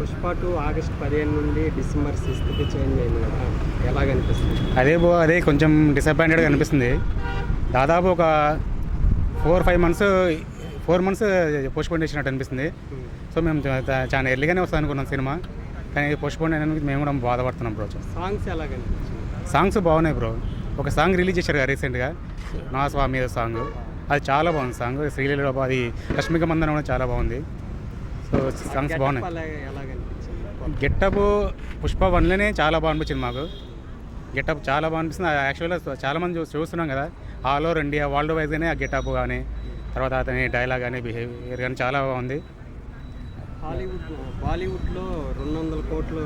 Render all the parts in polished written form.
Pushpa 2 August 15 నుండి December 6కి change అయింది కదా, ఎలాగనిపిస్తుంది? అదే కొంచెం డిసప్పాయింటెడ్గా అనిపిస్తుంది. దాదాపు ఒక 4 మంత్స్ పోస్ట్పోన్ చేసినట్టు అనిపిస్తుంది. సో మేము చాలా ఎర్లీగానే వస్తాం అనుకున్నాం సినిమా, కానీ పోస్ట్పోన్ అయినందుకు మేము కూడా బాధపడుతున్నాం బ్రో. సాంగ్స్ ఎలాగనిపించింది? సాంగ్స్ బాగున్నాయి బ్రో. ఒక సాంగ్ రిలీజ్ చేశారు కదా రీసెంట్గా, నా స్వామి సాంగ్, అది చాలా బాగుంది సాంగ్. శ్రీలీల అది రష్మిక మందన కూడా చాలా బాగుంది. సో సాంగ్స్ బాగున్నాయి. గెటప్ పుష్ప 1లోనే చాలా బాగా అనిపించింది మాకు. గెటప్ చాలా బాగా అనిపిస్తుంది. యాక్చువల్గా చాలామంది చూస్తున్నాం కదా, ఆల్ ఓవర్ ఇండియా వరల్డ్ వైజ్గానే ఆ గెటప్ కానీ, తర్వాత అతని డైలాగ్ కానీ, బిహేవియర్ కానీ చాలా బాగుంది. బాలీవుడ్లో 200 కోట్లు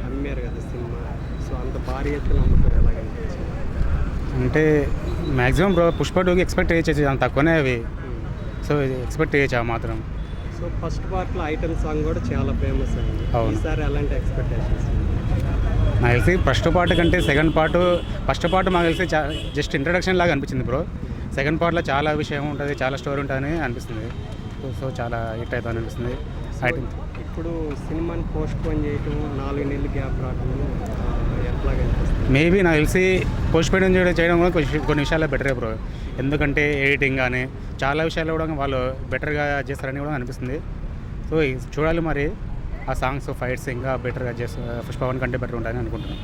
అమ్మారు కదా సినిమా, సో అంత భారీ ఎత్తున అమ్ముతారు, ఎలాగనిపించింది? అంటే మ్యాక్సిమం బ్రో పుష్ప 2కి ఎక్స్పెక్ట్ చేయొచ్చు, అంత తక్కువనే అవి. సో ఎక్స్పెక్ట్ చేయొచ్చు ఆ మాత్రం. సో ఫస్ట్ పార్ట్లో ఐటమ్ సాంగ్ కూడా చాలా ఫేమస్ అయింది. అవును. ఈసారి ఎలాంటి ఎక్స్పెక్టేషన్స్? నాకు తెలిసి ఫస్ట్ పార్ట్ కంటే సెకండ్ పార్ట్, ఫస్ట్ పార్ట్ మాకు తెలిసి జస్ట్ ఇంట్రడక్షన్ లాగా అనిపించింది బ్రో. సెకండ్ పార్ట్లో చాలా విషయం ఉంటుంది, చాలా స్టోరీ ఉంటుందని అనిపిస్తుంది. సో చాలా హిట్ అవుతుంది అనిపిస్తుంది. ఇప్పుడు సినిమాని పోస్ట్ పోన్ చేయటం, 4 నెలలు గ్యాప్ రావటం ఎట్లాగా అనిపిస్తుంది? మేబీ నాకు తెలిసి పోస్ట్ పోన్ చేయడం కూడా కొన్ని విషయాల్లో బెటరే బ్రో. ఎందుకంటే ఎడిటింగ్ కానీ చాలా విషయాల్లో కూడా వాళ్ళు బెటర్గా చేస్తారని కూడా అనిపిస్తుంది. సో చూడాలి మరి, ఆ సాంగ్స్ ఫైట్స్ ఇంకా బెటర్గా చేస్తారు, పుష్ప 1 కంటే బెటర్ ఉంటాయని అనుకుంటున్నాను.